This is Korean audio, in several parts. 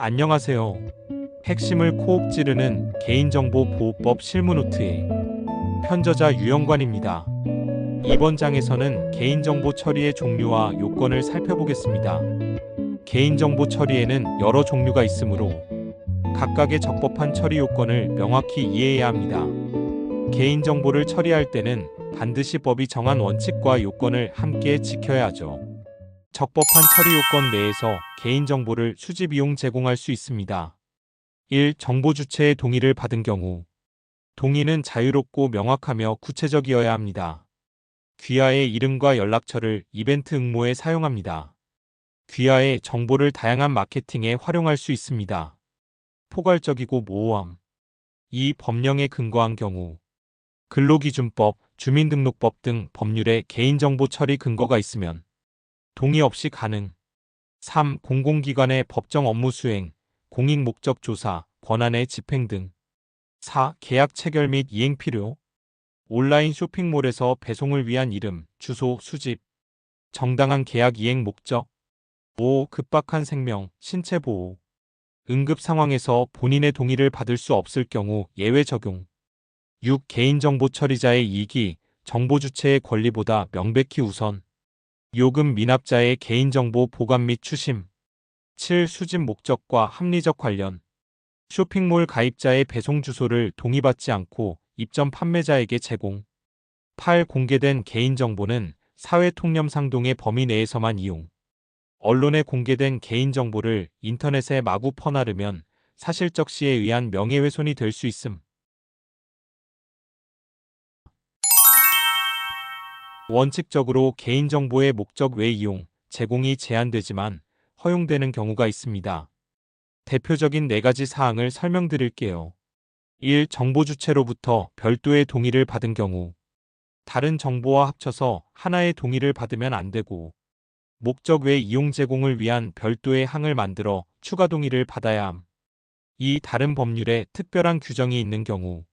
안녕하세요. 핵심을 코옥 찌르는 개인정보보호법 실무노트의 편저자 유영관입니다. 이번 장에서는 개인정보 처리의 종류와 요건을 살펴보겠습니다. 개인정보 처리에는 여러 종류가 있으므로 각각의 적법한 처리 요건을 명확히 이해해야 합니다. 개인정보를 처리할 때는 반드시 법이 정한 원칙과 요건을 함께 지켜야 하죠. 적법한 처리 요건 내에서 개인정보를 수집 이용 제공할 수 있습니다. 1. 정보 주체의 동의를 받은 경우. 동의는 자유롭고 명확하며 구체적이어야 합니다. 귀하의 이름과 연락처를 이벤트 응모에 사용합니다. 귀하의 정보를 다양한 마케팅에 활용할 수 있습니다. 포괄적이고 모호함. 2. 법령에 근거한 경우. 근로기준법, 주민등록법 등 법률에 개인정보 처리 근거가 있으면 동의 없이 가능. 3. 공공기관의 법정 업무 수행, 공익 목적 조사, 권한의 집행 등. 4. 계약 체결 및 이행 필요. 온라인 쇼핑몰에서 배송을 위한 이름, 주소, 수집. 정당한 계약 이행 목적. 5. 급박한 생명, 신체 보호. 응급 상황에서 본인의 동의를 받을 수 없을 경우 예외 적용. 6. 개인정보 처리자의 이익이 정보 주체의 권리보다 명백히 우선. 요금 미납자의 개인정보 보관 및 추심. 7. 수집 목적과 합리적 관련. 쇼핑몰 가입자의 배송 주소를 동의받지 않고 입점 판매자에게 제공. 8. 공개된 개인정보는 사회 통념 상동의 범위 내에서만 이용. 언론에 공개된 개인정보를 인터넷에 마구 퍼나르면 사실적 시에 의한 명예훼손이 될 수 있음. 원칙적으로 개인정보의 목적 외 이용, 제공이 제한되지만 허용되는 경우가 있습니다. 대표적인 4가지 사항을 설명드릴게요. 1. 정보 주체로부터 별도의 동의를 받은 경우. 다른 정보와 합쳐서 하나의 동의를 받으면 안 되고, 목적 외 이용 제공을 위한 별도의 항을 만들어 추가 동의를 받아야 함. 2. 다른 법률에 특별한 규정이 있는 경우.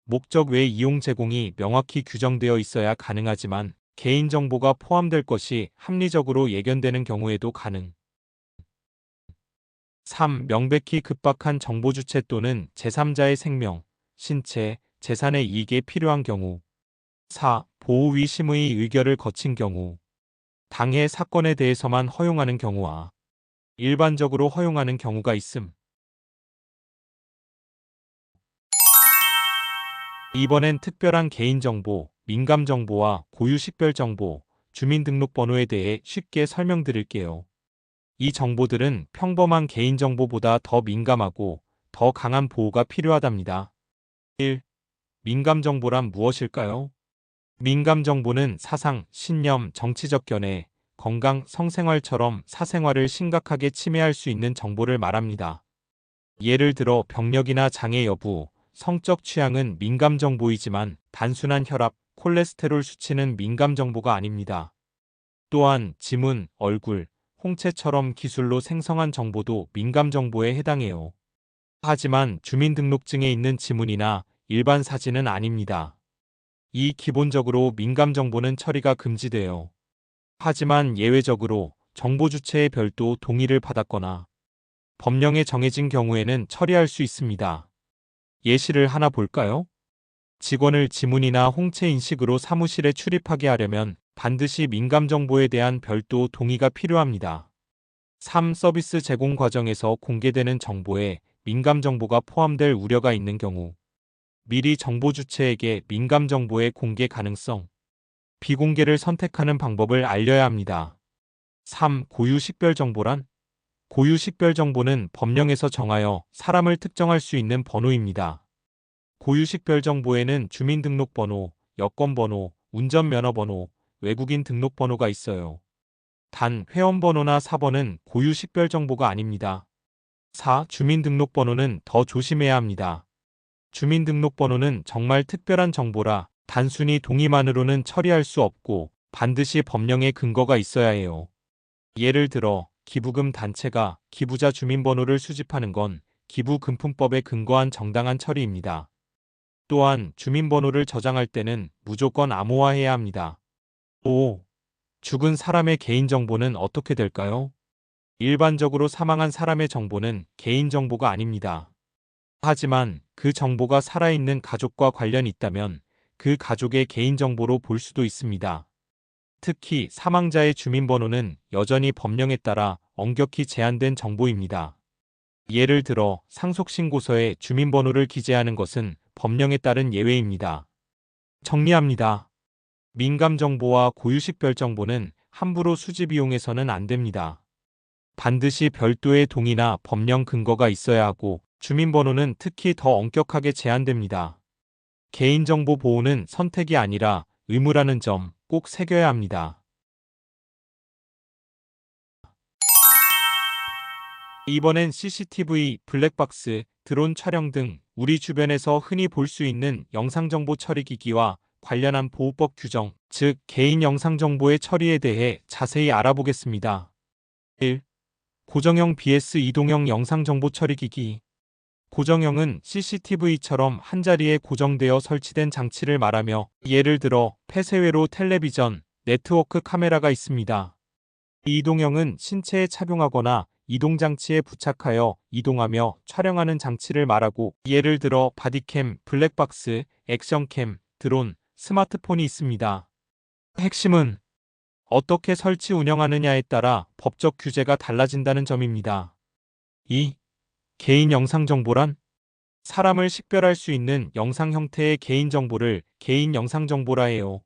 목적 외 이용 제공이 명확히 규정되어 있어야 가능하지만 개인정보가 포함될 것이 합리적으로 예견되는 경우에도 가능. 3. 명백히 급박한 정보 주체 또는 제3자의 생명, 신체, 재산의 이익에 필요한 경우. 4. 보호위 심의 의결을 거친 경우. 당해 사건에 대해서만 허용하는 경우와 일반적으로 허용하는 경우가 있음. 이번엔 특별한 개인정보, 민감정보와 고유식별정보, 주민등록번호에 대해 쉽게 설명드릴게요. 이 정보들은 평범한 개인정보보다 더 민감하고 더 강한 보호가 필요하답니다. 1. 민감정보란 무엇일까요? 민감정보는 사상, 신념, 정치적 견해, 건강, 성생활처럼 사생활을 심각하게 침해할 수 있는 정보를 말합니다. 예를 들어 병력이나 장애 여부, 성적 취향은 민감정보이지만 단순한 혈압, 콜레스테롤 수치는 민감정보가 아닙니다. 또한 지문, 얼굴, 홍채처럼 기술로 생성한 정보도 민감정보에 해당해요. 하지만 주민등록증에 있는 지문이나 일반 사진은 아닙니다. 이 기본적으로 민감정보는 처리가 금지돼요. 하지만 예외적으로 정보 주체의 별도 동의를 받았거나 법령에 정해진 경우에는 처리할 수 있습니다. 예시를 하나 볼까요? 직원을 지문이나 홍채 인식으로 사무실에 출입하게 하려면 반드시 민감정보에 대한 별도 동의가 필요합니다. 3. 서비스 제공 과정에서 공개되는 정보에 민감정보가 포함될 우려가 있는 경우. 미리 정보 주체에게 민감정보의 공개 가능성, 비공개를 선택하는 방법을 알려야 합니다. 3. 고유식별정보란? 고유식별정보는 법령에서 정하여 사람을 특정할 수 있는 번호입니다. 고유식별정보에는 주민등록번호, 여권번호, 운전면허번호, 외국인 등록번호가 있어요. 단 회원번호나 사번은 고유식별정보가 아닙니다. 4. 주민등록번호는 더 조심해야 합니다. 주민등록번호는 정말 특별한 정보라 단순히 동의만으로는 처리할 수 없고 반드시 법령에 근거가 있어야 해요. 예를 들어 기부금 단체가 기부자 주민번호를 수집하는 건 기부금품법에 근거한 정당한 처리입니다. 또한 주민번호를 저장할 때는 무조건 암호화해야 합니다. 5. 죽은 사람의 개인정보는 어떻게 될까요? 일반적으로 사망한 사람의 정보는 개인정보가 아닙니다. 하지만 그 정보가 살아있는 가족과 관련이 있다면 그 가족의 개인정보로 볼 수도 있습니다. 특히 사망자의 주민번호는 여전히 법령에 따라 엄격히 제한된 정보입니다. 예를 들어 상속신고서에 주민번호를 기재하는 것은 법령에 따른 예외입니다. 정리합니다. 민감정보와 고유식별 정보는 함부로 수집 이용해서는 안 됩니다. 반드시 별도의 동의나 법령 근거가 있어야 하고 주민번호는 특히 더 엄격하게 제한됩니다. 개인정보 보호는 선택이 아니라 의무라는 점 꼭 새겨야 합니다. 이번엔 CCTV, 블랙박스, 드론 촬영 등 우리 주변에서 흔히 볼 수 있는 영상정보 처리기기와 관련한 보호법 규정, 즉 개인 영상정보의 처리에 대해 자세히 알아보겠습니다. 1. 고정형 vs 이동형 영상정보 처리기기. 고정형은 CCTV처럼 한자리에 고정되어 설치된 장치를 말하며 예를 들어 폐쇄회로 텔레비전, 네트워크 카메라가 있습니다. 이동형은 신체에 착용하거나 이동장치에 부착하여 이동하며 촬영하는 장치를 말하고 예를 들어 바디캠, 블랙박스, 액션캠, 드론, 스마트폰이 있습니다. 핵심은 어떻게 설치 운영하느냐에 따라 법적 규제가 달라진다는 점입니다. 2. 개인 영상 정보란? 사람을 식별할 수 있는 영상 형태의 개인정보를 개인 영상 정보라 해요.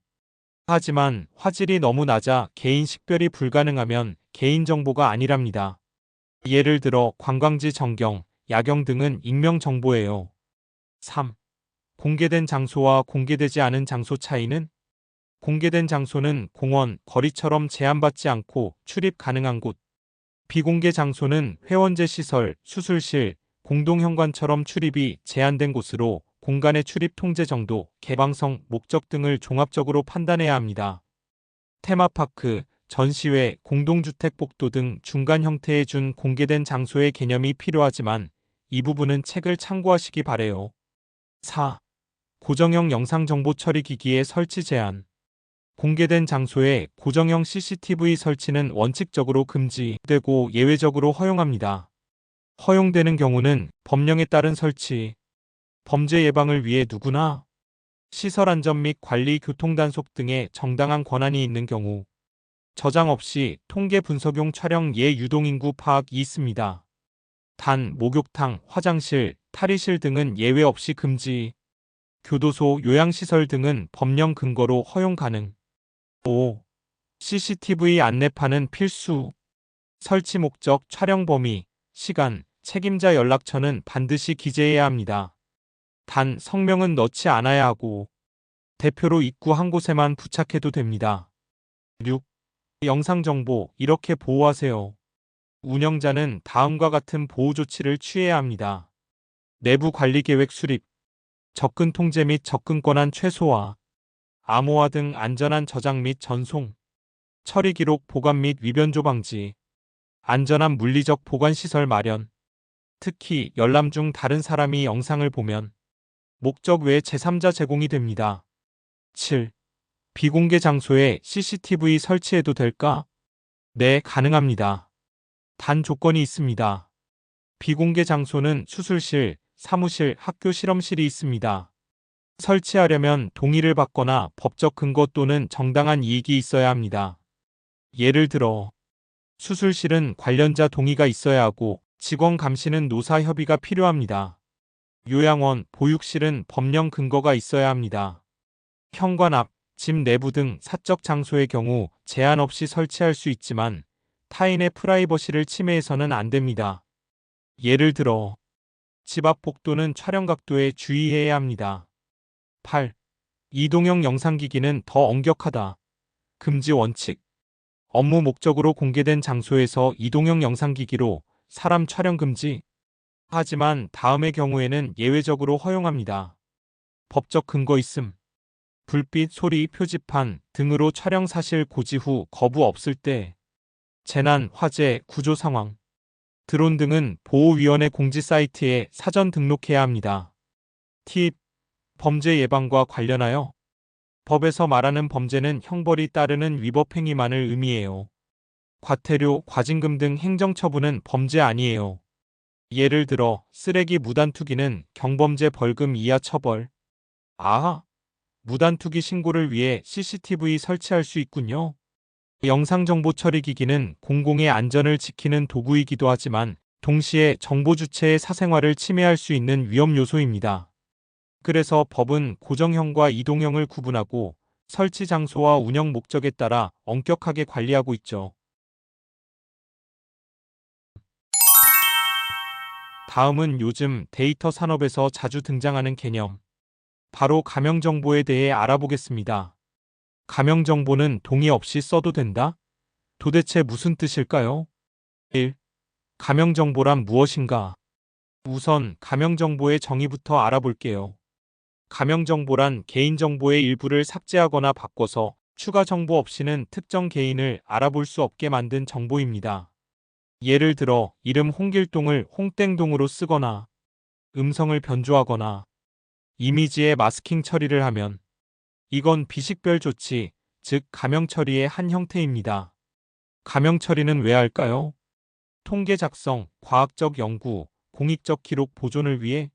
하지만 화질이 너무 낮아 개인 식별이 불가능하면 개인정보가 아니랍니다. 예를 들어 관광지 전경, 야경 등은 익명정보예요. 3. 공개된 장소와 공개되지 않은 장소 차이는? 공개된 장소는 공원, 거리처럼 제한받지 않고 출입 가능한 곳. 비공개 장소는 회원제 시설, 수술실, 공동현관처럼 출입이 제한된 곳으로 공간의 출입 통제 정도, 개방성, 목적 등을 종합적으로 판단해야 합니다. 테마파크, 전시회, 공동주택 복도 등 중간 형태의 준 공개된 장소의 개념이 필요하지만 이 부분은 책을 참고하시기 바래요. 4. 고정형 영상정보 처리 기기의 설치 제한. 공개된 장소에 고정형 CCTV 설치는 원칙적으로 금지되고 예외적으로 허용합니다. 허용되는 경우는 법령에 따른 설치, 범죄 예방을 위해 누구나 시설 안전 및 관리 교통단속 등의 정당한 권한이 있는 경우, 저장 없이 통계 분석용 촬영 예 유동인구 파악이 있습니다. 단 목욕탕, 화장실, 탈의실 등은 예외 없이 금지, 교도소, 요양시설 등은 법령 근거로 허용 가능. 5. CCTV 안내판은 필수. 설치 목적, 촬영 범위, 시간, 책임자 연락처는 반드시 기재해야 합니다. 단 성명은 넣지 않아야 하고 대표로 입구 한 곳에만 부착해도 됩니다. 6. 영상 정보 이렇게 보호하세요. 운영자는 다음과 같은 보호 조치를 취해야 합니다. 내부 관리 계획 수립, 접근 통제 및 접근 권한 최소화, 암호화 등 안전한 저장 및 전송, 처리 기록 보관 및 위변조 방지, 안전한 물리적 보관 시설 마련, 특히 열람 중 다른 사람이 영상을 보면 목적 외 제3자 제공이 됩니다. 7. 비공개 장소에 CCTV 설치해도 될까? 네, 가능합니다. 단 조건이 있습니다. 비공개 장소는 수술실, 사무실, 학교 실험실이 있습니다. 설치하려면 동의를 받거나 법적 근거 또는 정당한 이익이 있어야 합니다. 예를 들어 수술실은 관련자 동의가 있어야 하고 직원 감시는 노사 협의가 필요합니다. 요양원, 보육실은 법령 근거가 있어야 합니다. 현관 앞, 집 내부 등 사적 장소의 경우 제한 없이 설치할 수 있지만 타인의 프라이버시를 침해해서는 안 됩니다. 예를 들어 집 앞 복도는 촬영 각도에 주의해야 합니다. 8. 이동형 영상기기는 더 엄격하다. 금지 원칙. 업무 목적으로 공개된 장소에서 이동형 영상기기로 사람 촬영 금지. 하지만 다음의 경우에는 예외적으로 허용합니다. 법적 근거 있음. 불빛, 소리, 표지판 등으로 촬영 사실 고지 후 거부 없을 때. 재난, 화재, 구조 상황. 드론 등은 보호위원회 공지 사이트에 사전 등록해야 합니다. 팁. 범죄 예방과 관련하여 법에서 말하는 범죄는 형벌이 따르는 위법 행위만을 의미해요. 과태료, 과징금 등 행정처분은 범죄 아니에요. 예를 들어 쓰레기 무단 투기는 경범죄 벌금 이하 처벌. 무단 투기 신고를 위해 CCTV 설치할 수 있군요. 영상정보 처리기기는 공공의 안전을 지키는 도구이기도 하지만 동시에 정보 주체의 사생활을 침해할 수 있는 위험 요소입니다. 그래서 법은 고정형과 이동형을 구분하고 설치 장소와 운영 목적에 따라 엄격하게 관리하고 있죠. 다음은 요즘 데이터 산업에서 자주 등장하는 개념, 바로 가명정보에 대해 알아보겠습니다. 가명정보는 동의 없이 써도 된다? 도대체 무슨 뜻일까요? 1. 가명정보란 무엇인가? 우선 가명정보의 정의부터 알아볼게요. 가명정보란 개인정보의 일부를 삭제하거나 바꿔서 추가 정보 없이는 특정 개인을 알아볼 수 없게 만든 정보입니다. 예를 들어 이름 홍길동을 홍땡동으로 쓰거나 음성을 변조하거나 이미지에 마스킹 처리를 하면 이건 비식별 조치, 즉 가명 처리의 한 형태입니다. 가명 처리는 왜 할까요? 통계 작성, 과학적 연구, 공익적 기록 보존을 위해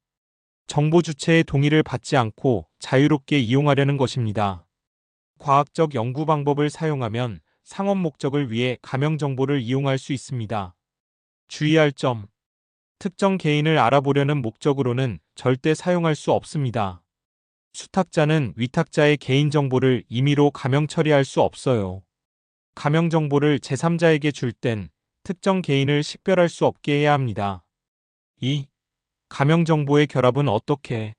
정보 주체의 동의를 받지 않고 자유롭게 이용하려는 것입니다. 과학적 연구 방법을 사용하면 상업 목적을 위해 가명 정보를 이용할 수 있습니다. 주의할 점. 특정 개인을 알아보려는 목적으로는 절대 사용할 수 없습니다. 수탁자는 위탁자의 개인정보를 임의로 가명 처리할 수 없어요. 가명 정보를 제3자에게 줄 땐 특정 개인을 식별할 수 없게 해야 합니다. 2. 가명 정보의 결합은 어떻게?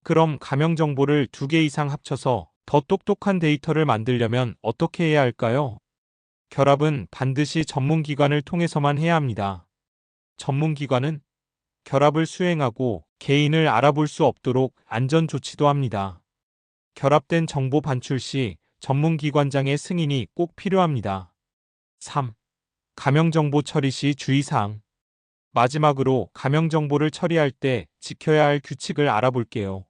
그럼 가명 정보를 2개 이상 합쳐서 더 똑똑한 데이터를 만들려면 어떻게 해야 할까요? 결합은 반드시 전문기관을 통해서만 해야 합니다. 전문기관은 결합을 수행하고 개인을 알아볼 수 없도록 안전 조치도 합니다. 결합된 정보 반출 시 전문기관장의 승인이 꼭 필요합니다. 3. 가명정보 처리 시 주의사항. 마지막으로 가명정보를 처리할 때 지켜야 할 규칙을 알아볼게요.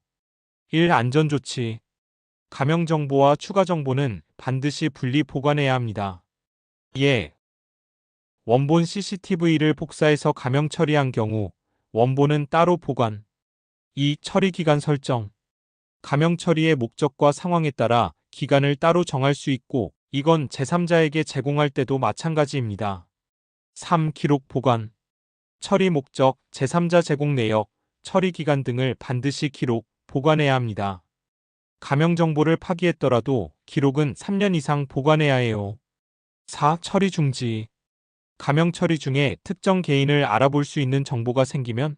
1. 안전조치. 가명정보와 추가정보는 반드시 분리 보관해야 합니다. 예. 원본 CCTV를 복사해서 가명 처리한 경우 원본은 따로 보관. 2. 처리기간 설정. 가명 처리의 목적과 상황에 따라 기간을 따로 정할 수 있고 이건 제3자에게 제공할 때도 마찬가지입니다. 3. 기록 보관. 처리 목적, 제3자 제공 내역, 처리 기간 등을 반드시 기록, 보관해야 합니다. 가명 정보를 파기했더라도 기록은 3년 이상 보관해야 해요. 4. 처리 중지. 가명 처리 중에 특정 개인을 알아볼 수 있는 정보가 생기면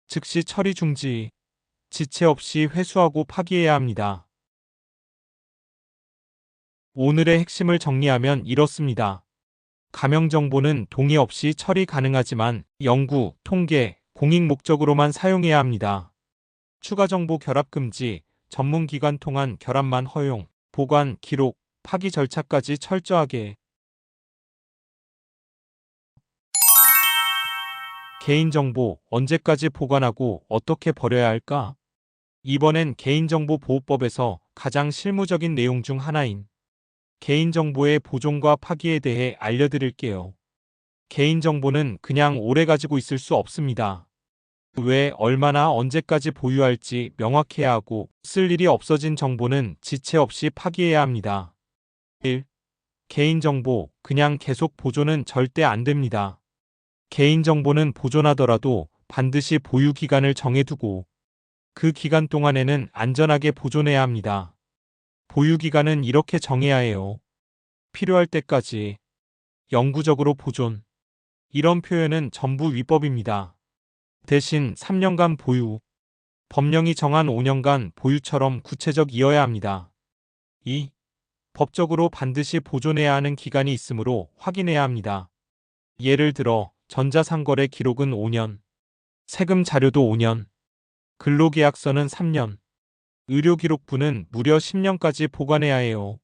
즉시 처리 중지, 지체 없이 회수하고 파기해야 합니다. 오늘의 핵심을 정리하면 이렇습니다. 가명 정보는 동의 없이 처리 가능하지만 연구, 통계, 공익 목적으로만 사용해야 합니다. 추가 정보 결합 금지, 전문기관 통한 결합만 허용, 보관, 기록, 파기 절차까지 철저하게. 개인정보 언제까지 보관하고 어떻게 버려야 할까? 이번엔 개인정보보호법에서 가장 실무적인 내용 중 하나인 개인정보의 보존과 파기에 대해 알려드릴게요. 개인정보는 그냥 오래 가지고 있을 수 없습니다. 왜, 얼마나, 언제까지 보유할지 명확해야 하고 쓸 일이 없어진 정보는 지체 없이 파기해야 합니다. 1. 개인정보 그냥 계속 보존은 절대 안 됩니다. 개인정보는 보존하더라도 반드시 보유 기간을 정해두고 그 기간 동안에는 안전하게 보존해야 합니다. 보유 기간은 이렇게 정해야 해요. 필요할 때까지 영구적으로 보존. 이런 표현은 전부 위법입니다. 대신 3년간 보유, 법령이 정한 5년간 보유처럼 구체적이어야 합니다. 2. 법적으로 반드시 보존해야 하는 기간이 있으므로 확인해야 합니다. 예를 들어 전자상거래 기록은 5년, 세금 자료도 5년, 근로계약서는 3년, 의료기록부는 무려 10년까지 보관해야 해요.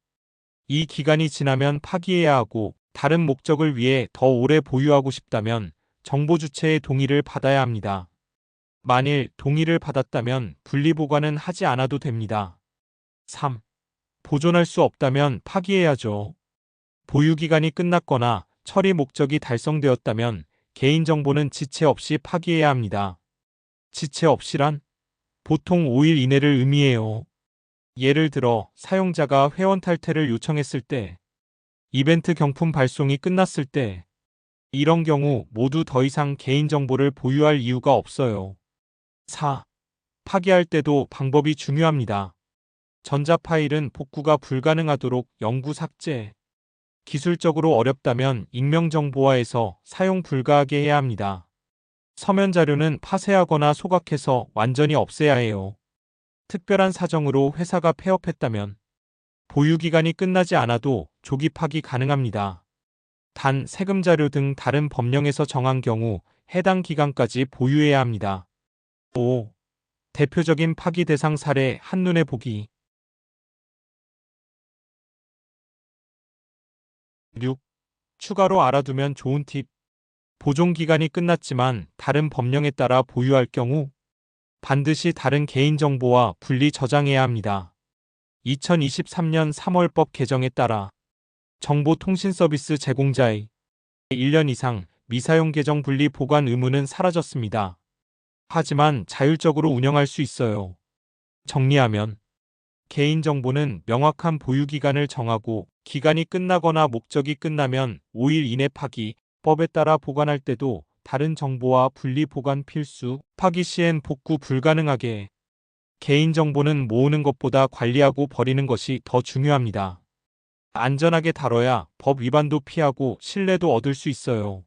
이 기간이 지나면 파기해야 하고 다른 목적을 위해 더 오래 보유하고 싶다면 정보 주체의 동의를 받아야 합니다. 만일 동의를 받았다면 분리보관은 하지 않아도 됩니다. 3. 보존할 수 없다면 파기해야죠. 보유기간이 끝났거나 처리 목적이 달성되었다면 개인정보는 지체 없이 파기해야 합니다. 지체 없이란 보통 5일 이내를 의미해요. 예를 들어 사용자가 회원 탈퇴를 요청했을 때, 이벤트 경품 발송이 끝났을 때, 이런 경우 모두 더 이상 개인정보를 보유할 이유가 없어요. 4. 파기할 때도 방법이 중요합니다. 전자파일은 복구가 불가능하도록 영구 삭제. 기술적으로 어렵다면 익명정보화해서 사용 불가하게 해야 합니다. 서면 자료는 파쇄하거나 소각해서 완전히 없애야 해요. 특별한 사정으로 회사가 폐업했다면 보유기간이 끝나지 않아도 조기 파기 가능합니다. 단 세금 자료 등 다른 법령에서 정한 경우 해당 기간까지 보유해야 합니다. 5. 대표적인 파기 대상 사례 한눈에 보기. 6. 추가로 알아두면 좋은 팁. 보존 기간이 끝났지만 다른 법령에 따라 보유할 경우 반드시 다른 개인정보와 분리 저장해야 합니다. 2023년 3월법 개정에 따라 정보통신서비스 제공자의 1년 이상 미사용 계정 분리 보관 의무는 사라졌습니다. 하지만 자율적으로 운영할 수 있어요. 정리하면 개인정보는 명확한 보유기간을 정하고 기간이 끝나거나 목적이 끝나면 5일 이내 파기, 법에 따라 보관할 때도 다른 정보와 분리 보관 필수, 파기 시엔 복구 불가능하게. 개인정보는 모으는 것보다 관리하고 버리는 것이 더 중요합니다. 안전하게 다뤄야 법 위반도 피하고 신뢰도 얻을 수 있어요.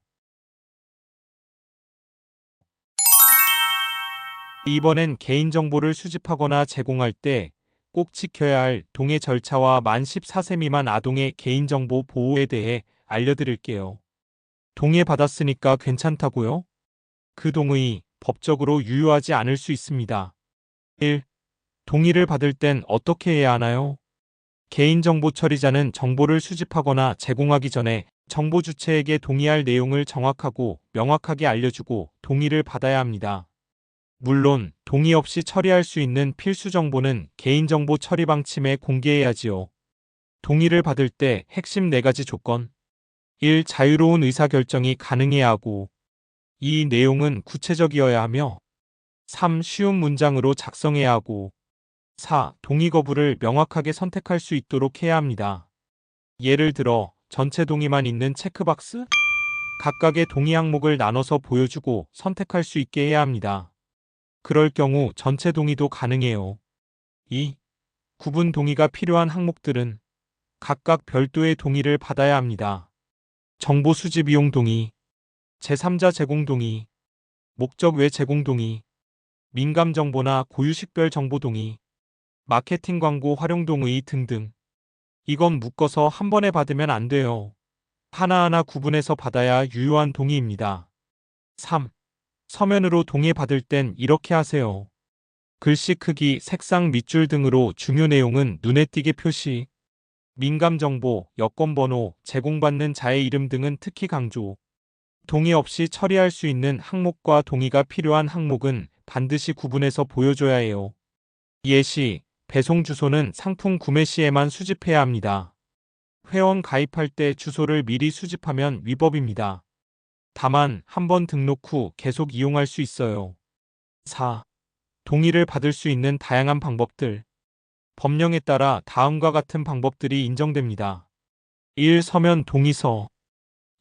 이번엔 개인정보를 수집하거나 제공할 때 꼭 지켜야 할 동의 절차와 만 14세 미만 아동의 개인정보 보호에 대해 알려드릴게요. 동의 받았으니까 괜찮다고요? 그 동의 법적으로 유효하지 않을 수 있습니다. 1. 동의를 받을 땐 어떻게 해야 하나요? 개인정보 처리자는 정보를 수집하거나 제공하기 전에 정보 주체에게 동의할 내용을 정확하고 명확하게 알려주고 동의를 받아야 합니다. 물론 동의 없이 처리할 수 있는 필수 정보는 개인정보 처리 방침에 공개해야지요. 동의를 받을 때 핵심 4가지 조건. 1. 자유로운 의사결정이 가능해야 하고 2. 내용은 구체적이어야 하며 3. 쉬운 문장으로 작성해야 하고 4. 동의 거부를 명확하게 선택할 수 있도록 해야 합니다. 예를 들어 전체 동의만 있는 체크박스? 각각의 동의 항목을 나눠서 보여주고 선택할 수 있게 해야 합니다. 그럴 경우 전체 동의도 가능해요. 2. 구분 동의가 필요한 항목들은 각각 별도의 동의를 받아야 합니다. 정보 수집 이용 동의, 제3자 제공 동의, 목적 외 제공 동의, 민감 정보나 고유식별 정보 동의, 마케팅 광고 활용 동의 등등. 이건 묶어서 한 번에 받으면 안 돼요. 하나하나 구분해서 받아야 유효한 동의입니다. 3. 서면으로 동의 받을 땐 이렇게 하세요. 글씨 크기, 색상, 밑줄 등으로 중요 내용은 눈에 띄게 표시. 민감 정보, 여권 번호, 제공받는 자의 이름 등은 특히 강조. 동의 없이 처리할 수 있는 항목과 동의가 필요한 항목은 반드시 구분해서 보여줘야 해요. 예시, 배송 주소는 상품 구매 시에만 수집해야 합니다. 회원 가입할 때 주소를 미리 수집하면 위법입니다. 다만 한 번 등록 후 계속 이용할 수 있어요. 4. 동의를 받을 수 있는 다양한 방법들. 법령에 따라 다음과 같은 방법들이 인정됩니다. 1. 서면 동의서.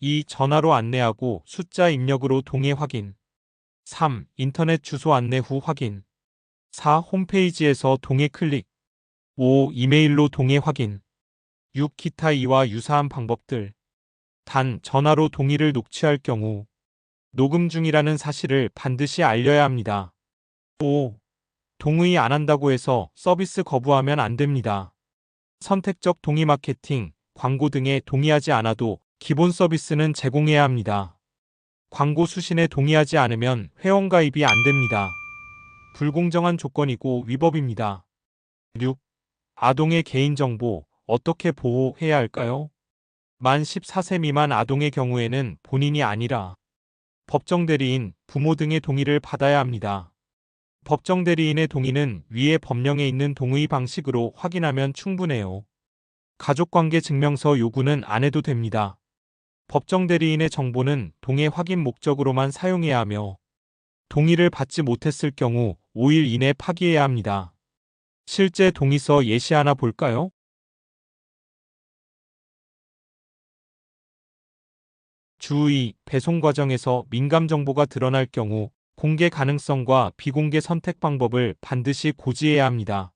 2. 전화로 안내하고 숫자 입력으로 동의 확인. 3. 인터넷 주소 안내 후 확인. 4. 홈페이지에서 동의 클릭. 5. 이메일로 동의 확인. 6. 기타 이와 유사한 방법들. 단 전화로 동의를 녹취할 경우 녹음 중이라는 사실을 반드시 알려야 합니다. 5. 동의 안 한다고 해서 서비스 거부하면 안 됩니다. 선택적 동의 마케팅, 광고 등에 동의하지 않아도 기본 서비스는 제공해야 합니다. 광고 수신에 동의하지 않으면 회원 가입이 안 됩니다. 불공정한 조건이고 위법입니다. 6. 아동의 개인정보 어떻게 보호해야 할까요? 만 14세 미만 아동의 경우에는 본인이 아니라 법정 대리인, 부모 등의 동의를 받아야 합니다. 법정 대리인의 동의는 위의 법령에 있는 동의 방식으로 확인하면 충분해요. 가족관계 증명서 요구는 안 해도 됩니다. 법정 대리인의 정보는 동의 확인 목적으로만 사용해야 하며 동의를 받지 못했을 경우 5일 이내 파기해야 합니다. 실제 동의서 예시 하나 볼까요? 주의, 배송 과정에서 민감 정보가 드러날 경우 공개 가능성과 비공개 선택 방법을 반드시 고지해야 합니다.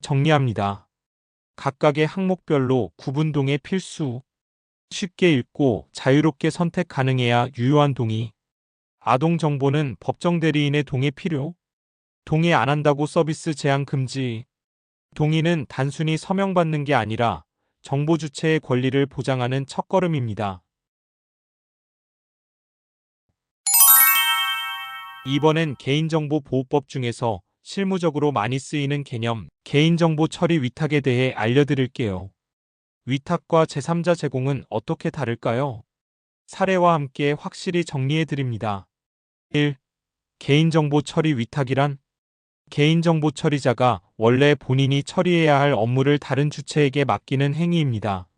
정리합니다. 각각의 항목별로 구분 동의 필수. 쉽게 읽고 자유롭게 선택 가능해야 유효한 동의. 아동 정보는 법정 대리인의 동의 필요. 동의 안 한다고 서비스 제한 금지. 동의는 단순히 서명받는 게 아니라 정보 주체의 권리를 보장하는 첫걸음입니다. 이번엔 개인정보보호법 중에서 실무적으로 많이 쓰이는 개념, 개인정보 처리 위탁에 대해 알려드릴게요. 위탁과 제3자 제공은 어떻게 다를까요? 사례와 함께 확실히 정리해드립니다. 1. 개인정보 처리 위탁이란 개인정보 처리자가 원래 본인이 처리해야 할 업무를 다른 주체에게 맡기는 행위입니다.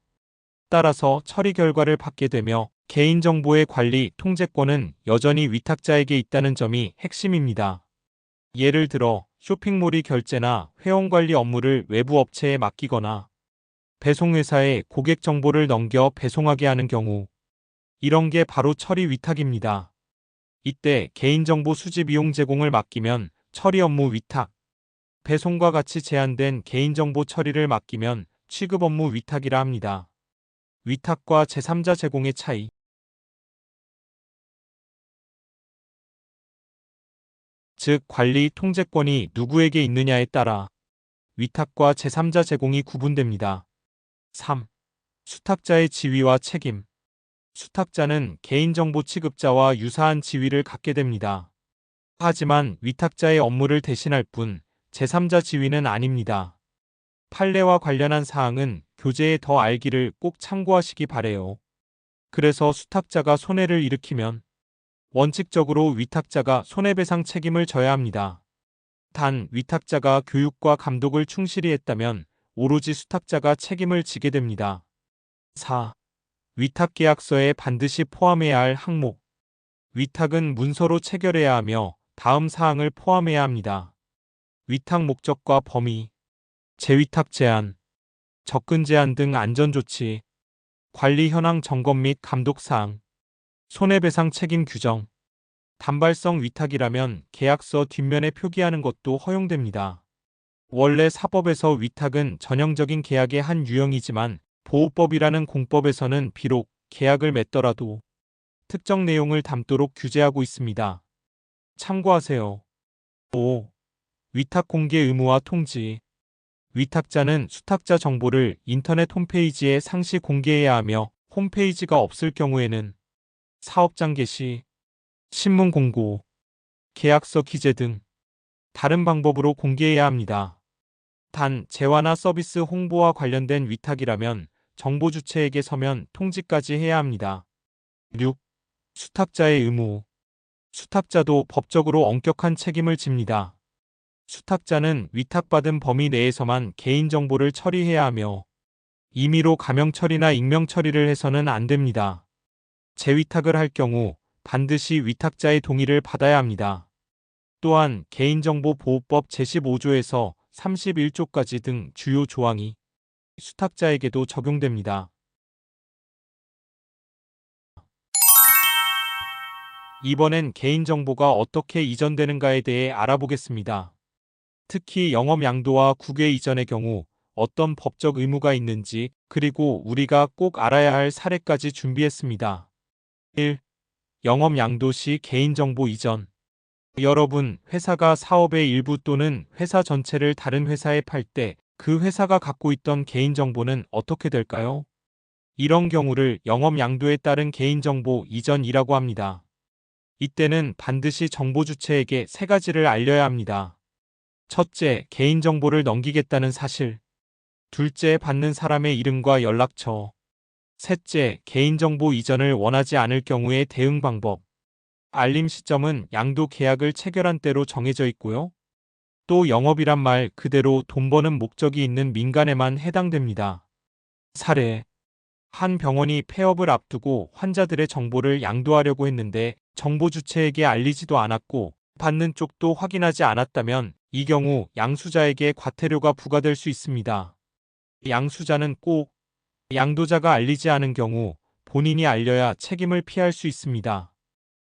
따라서 처리 결과를 받게 되며 개인정보의 관리, 통제권은 여전히 위탁자에게 있다는 점이 핵심입니다. 예를 들어 쇼핑몰이 결제나 회원관리 업무를 외부 업체에 맡기거나 배송회사에 고객 정보를 넘겨 배송하게 하는 경우, 이런 게 바로 처리 위탁입니다. 이때 개인정보 수집 이용 제공을 맡기면 처리 업무 위탁, 배송과 같이 제한된 개인정보 처리를 맡기면 취급 업무 위탁이라 합니다. 위탁과 제3자 제공의 차이. 즉, 관리 통제권이 누구에게 있느냐에 따라 위탁과 제3자 제공이 구분됩니다. 3. 수탁자의 지위와 책임. 수탁자는 개인정보 취급자와 유사한 지위를 갖게 됩니다. 하지만 위탁자의 업무를 대신할 뿐 제3자 지위는 아닙니다. 판례와 관련한 사항은 교재에 더 알기를 꼭 참고하시기 바래요. 그래서 수탁자가 손해를 일으키면 원칙적으로 위탁자가 손해배상 책임을 져야 합니다. 단, 위탁자가 교육과 감독을 충실히 했다면 오로지 수탁자가 책임을 지게 됩니다. 4. 위탁계약서에 반드시 포함해야 할 항목. 위탁은 문서로 체결해야 하며 다음 사항을 포함해야 합니다. 위탁 목적과 범위, 재위탁 제한, 접근 제한 등 안전조치, 관리 현황 점검 및 감독 사항, 손해배상 책임 규정. 단발성 위탁이라면 계약서 뒷면에 표기하는 것도 허용됩니다. 원래 사법에서 위탁은 전형적인 계약의 한 유형이지만 보호법이라는 공법에서는 비록 계약을 맺더라도 특정 내용을 담도록 규제하고 있습니다. 참고하세요. 5. 위탁 공개 의무화 통지. 위탁자는 수탁자 정보를 인터넷 홈페이지에 상시 공개해야 하며 홈페이지가 없을 경우에는 사업장 게시, 신문 공고, 계약서 기재 등 다른 방법으로 공개해야 합니다. 단, 재화나 서비스 홍보와 관련된 위탁이라면 정보 주체에게 서면 통지까지 해야 합니다. 6. 수탁자의 의무. 수탁자도 법적으로 엄격한 책임을 집니다. 수탁자는 위탁받은 범위 내에서만 개인정보를 처리해야 하며 임의로 가명 처리나 익명 처리를 해서는 안 됩니다. 재위탁을 할 경우 반드시 위탁자의 동의를 받아야 합니다. 또한 개인정보보호법 제15조에서 31조까지 등 주요 조항이 수탁자에게도 적용됩니다. 이번엔 개인정보가 어떻게 이전되는가에 대해 알아보겠습니다. 특히 영업 양도와 국외 이전의 경우 어떤 법적 의무가 있는지, 그리고 우리가 꼭 알아야 할 사례까지 준비했습니다. 1. 영업 양도 시 개인정보 이전. 여러분, 회사가 사업의 일부 또는 회사 전체를 다른 회사에 팔 때 그 회사가 갖고 있던 개인정보는 어떻게 될까요? 이런 경우를 영업 양도에 따른 개인정보 이전이라고 합니다. 이때는 반드시 정보 주체에게 세 가지를 알려야 합니다. 첫째, 개인정보를 넘기겠다는 사실. 둘째, 받는 사람의 이름과 연락처. 셋째, 개인정보 이전을 원하지 않을 경우의 대응 방법. 알림 시점은 양도 계약을 체결한 때로 정해져 있고요. 또 영업이란 말 그대로 돈 버는 목적이 있는 민간에만 해당됩니다. 사례. 한 병원이 폐업을 앞두고 환자들의 정보를 양도하려고 했는데 정보 주체에게 알리지도 않았고 받는 쪽도 확인하지 않았다면 이 경우 양수자에게 과태료가 부과될 수 있습니다. 양수자는 꼭 양도자가 알리지 않은 경우 본인이 알려야 책임을 피할 수 있습니다.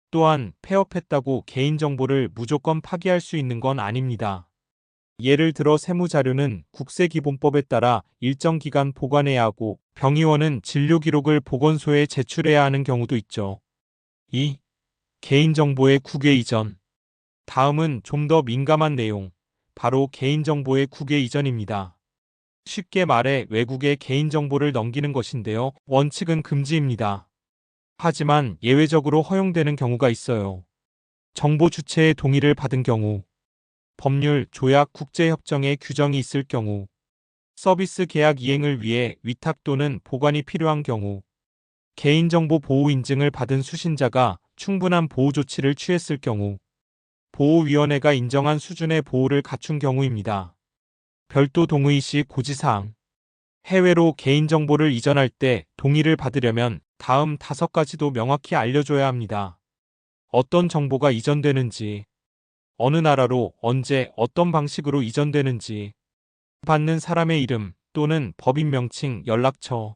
또한 폐업했다고 개인정보를 무조건 파기할 수 있는 건 아닙니다. 예를 들어 세무자료는 국세기본법에 따라 일정 기간 보관해야 하고 병의원은 진료기록을 보건소에 제출해야 하는 경우도 있죠. 2. 개인정보의 국외 이전. 다음은 좀 더 민감한 내용, 바로 개인정보의 국외 이전입니다. 쉽게 말해 외국에 개인정보를 넘기는 것인데요. 원칙은 금지입니다. 하지만 예외적으로 허용되는 경우가 있어요. 정보 주체의 동의를 받은 경우, 법률, 조약, 국제협정의 규정이 있을 경우, 서비스 계약 이행을 위해 위탁 또는 보관이 필요한 경우, 개인정보 보호 인증을 받은 수신자가 충분한 보호 조치를 취했을 경우, 보호위원회가 인정한 수준의 보호를 갖춘 경우입니다. 별도 동의 시 고지사항. 해외로 개인정보를 이전할 때 동의를 받으려면 다음 5가지도 명확히 알려줘야 합니다. 어떤 정보가 이전되는지, 어느 나라로 언제 어떤 방식으로 이전되는지, 받는 사람의 이름 또는 법인 명칭, 연락처,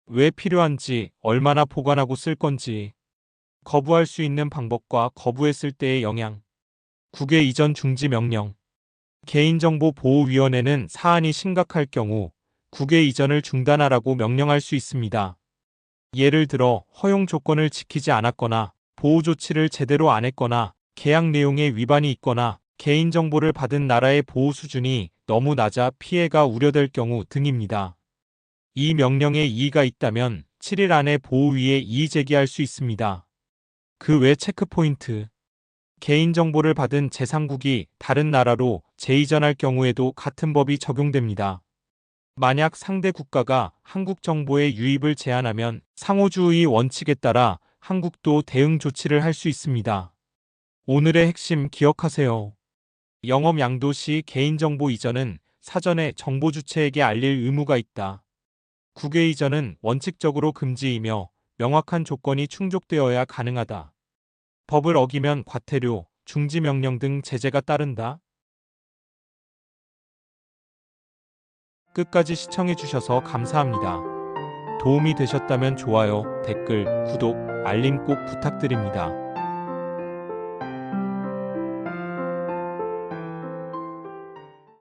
왜 필요한지, 얼마나 보관하고 쓸 건지, 거부할 수 있는 방법과 거부했을 때의 영향, 국외 이전 중지 명령. 개인정보보호위원회는 사안이 심각할 경우 국외 이전을 중단하라고 명령할 수 있습니다. 예를 들어 허용 조건을 지키지 않았거나 보호 조치를 제대로 안 했거나 계약 내용에 위반이 있거나 개인정보를 받은 나라의 보호 수준이 너무 낮아 피해가 우려될 경우 등입니다. 이 명령에 이의가 있다면 7일 안에 보호위에 이의 제기할 수 있습니다. 그 외 체크포인트. 개인정보를 받은 제3국이 다른 나라로 재이전할 경우에도 같은 법이 적용됩니다. 만약 상대 국가가 한국 정보의 유입을 제한하면 상호주의 원칙에 따라 한국도 대응 조치를 할 수 있습니다. 오늘의 핵심 기억하세요. 영업 양도 시 개인정보 이전은 사전에 정보 주체에게 알릴 의무가 있다. 국외 이전은 원칙적으로 금지이며 명확한 조건이 충족되어야 가능하다. 법을 어기면 과태료, 중지명령 등 제재가 따른다. 끝까지 시청해주셔서 감사합니다. 도움이 되셨다면 좋아요, 댓글, 구독, 알림 꼭 부탁드립니다.